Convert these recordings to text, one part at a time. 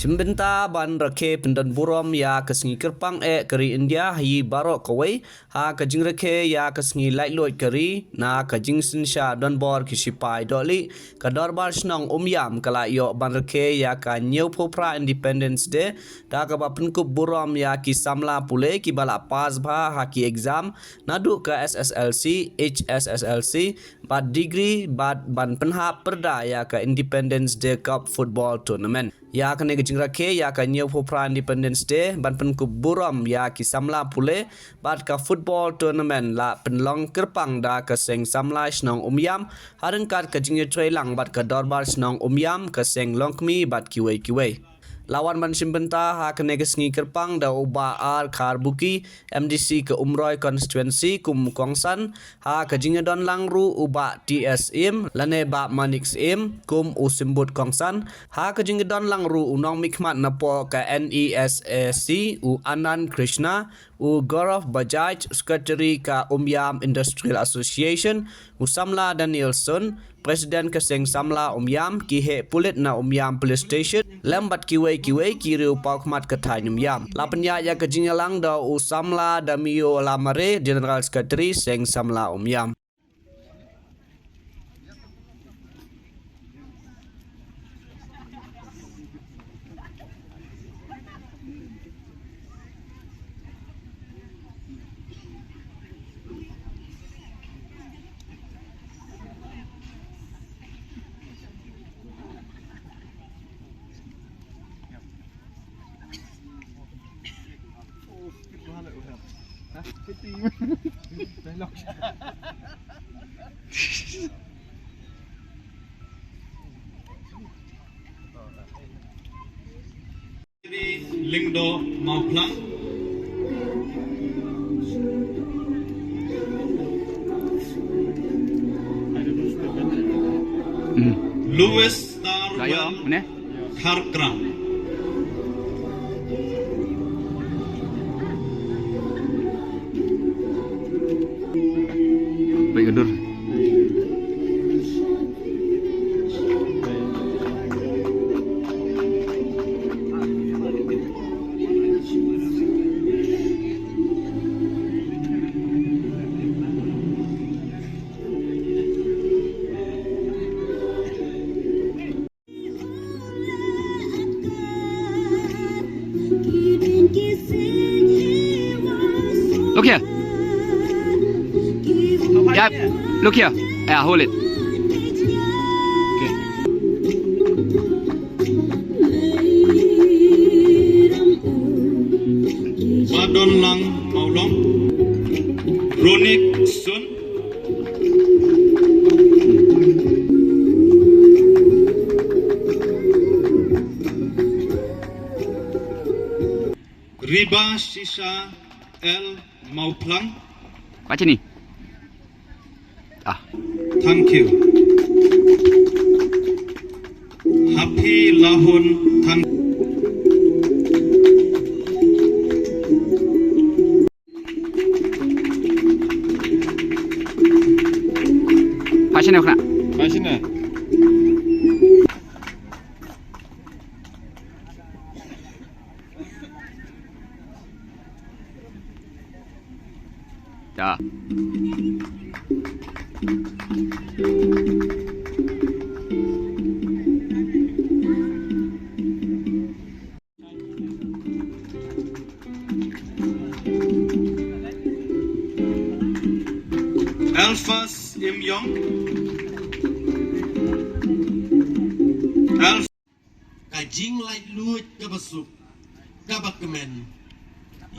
Chimbinta ban rake pindan burom ya kasngi kerpang kari India hi barok kawai ha kajing rake ya kasngi light kari na kajing sinsha don bor kisipai doli kador bar snong umyam kala yo ban rake ya ka new popra Independence Day da ka ba penkup burom ya ki samla pule ki bala pas bha ha ki exam nadu ke SSLC HSSLC bad degree bad ban penha perda ya ka Independence Day Cup Football Tournament ya kene kajing rake ya ka new popra Independence Day ban penkup burom ya ki samla pule bad ka football tournament la penlong kerpang da ka seng samla snong umyam hareng kat kajing trailang bad ka dorbar snong umyam ka seng longkmi bad kiwei lawan ban Chimbinta ha kene kesngi kerpang da uba ar karbuki MDC ke Umroi constituency kum Kongsan ha kajing don langru uba TSM lane ba Manix M kum usimbut Kongsan ha kajing don langru unong mikmat napo ka NESAC u Anand Krishna u Gaurav Bajaj Secretary ka Umyam Industrial Association u Samla Danielson Presiden keseng Samla Umyam kihe pulit na Umyam Police Station lambat kiwei kiri upakmat ketai Umyam lapenya ya kejingalang da u Samla Damio Lamare General Secretary seng Samla Umyam. Lingdo Mauplang Louis Darwell Kharkram Baik Gadur. Look here. Yeah, look here. Yeah, hold it. Okay. Madon Lang Maulong Ronik Sun Riba Sisa L Mauplang. Baca ni. Thank you. Happy Lahun Thank Baca ni kena. Pasina. Ya. Elfas Imyong Kajing light luit kabasuk kabakkemen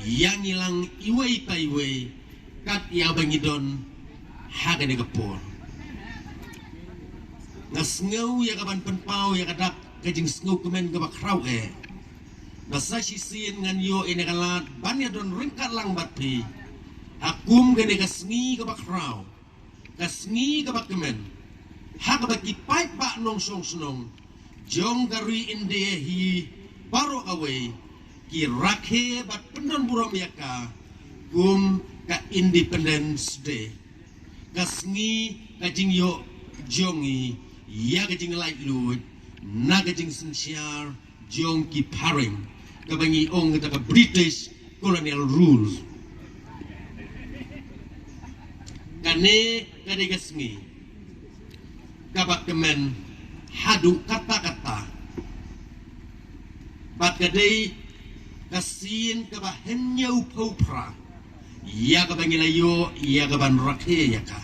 yang hilang iway paiway kat iabangidon hagane gapor ngasngau ya kaban penpau ya kadak kajing sngau kemen gabakrau nasa sisin ngan yo ene kalat ban ya don ringkat lang batpi akum gane kasngi gabakrau kasngi gabakkemen hagabaki paip ba nong song snong jong gari India hi baro away ki rakhe bat pendan buram yaka kum ka Independence Day kasngi kajing yo jongi ya kajing light luit na kajing sensiar jong ki paring kabangi ong ta British colonial rules kane kade gasmi kabak kemen hadu kata-kata bat kade kasin kaba henyau paupra ya kabangi layo ya kaban rakhe ya ka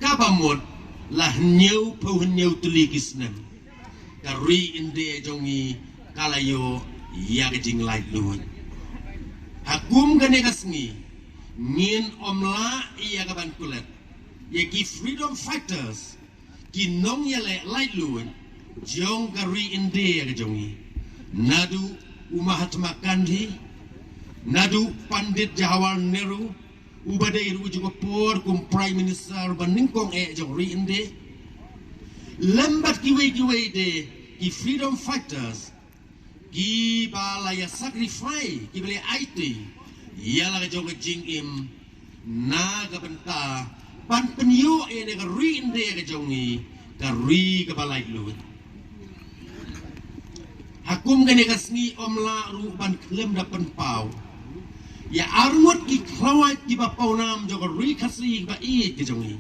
kabamot lah henyau pau henyau tuli kisnem kari inde jongi kalayo ya kajing light luwin hakum kane kasngi ngin omla iya kaban kulet ya ki freedom fighters ki nong ya le light luwin jong kari inde ya kajongi nadu Mahatma Gandhi nadu Pandit Jawaharlal Nehru ubadai ru juga por kum prime minister baningkong jong ri inde lembat kiwe de ki freedom fighters ki balaya sacrifice ki beli IT ialah jong jing im na ga benta pan penyo ne ga ri inde ga jongi ga ri ga balai lu hakum gane kasni omla ru ban klem da pen pau ya armut ki klawat ki ba pau nam jong ri khasi ba I ga jongi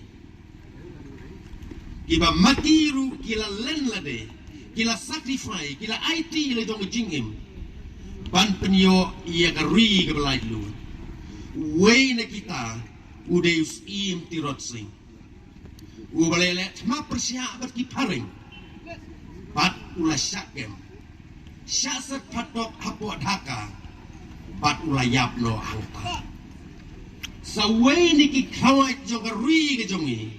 kiba matiru kila len lade kila sacrifice kila IT le jong jingim ban penyo ia gari ke belai lu we na kita udeus im tirot sing u balele ma persya bat ki paring bat ula syakem syasat patok hapo dhaka bat ula yapno angta sa we ni ki khawai jong gari ke jongi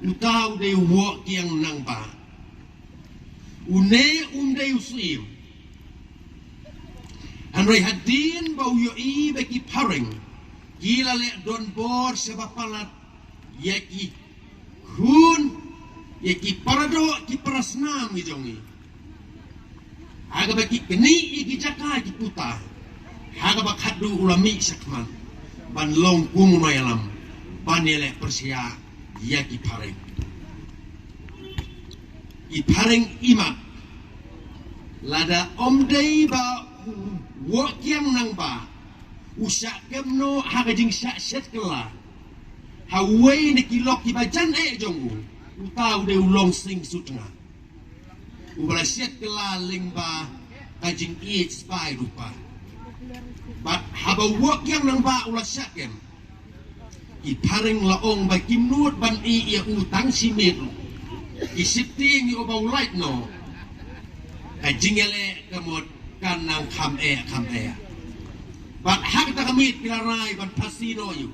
utau de wo kiang nang ba une de usim Andrei hadin bau yo I beki paring gila le don bor sebapalat yaki hun yaki parado ki parasnam ijongi aga beki keni iki jaka ki puta aga bakadu ulami sakman ban long kumu mayalam banele persia yaki paring I paring imak lada omdei ba wak yang nang ba usak kemno hagajing syak set kela hawai ne kilok ki bajan jongu utau de ulong sing sutna ubala set kela ling ba kajing I spy rupa bat haba wak yang nang ba ula syakem I paring laong ba kimnut ban I ia utang simit I sifting I obau light no kajing ele kamot kanang kam e bat hak ta kamit pilarai ban pasino yu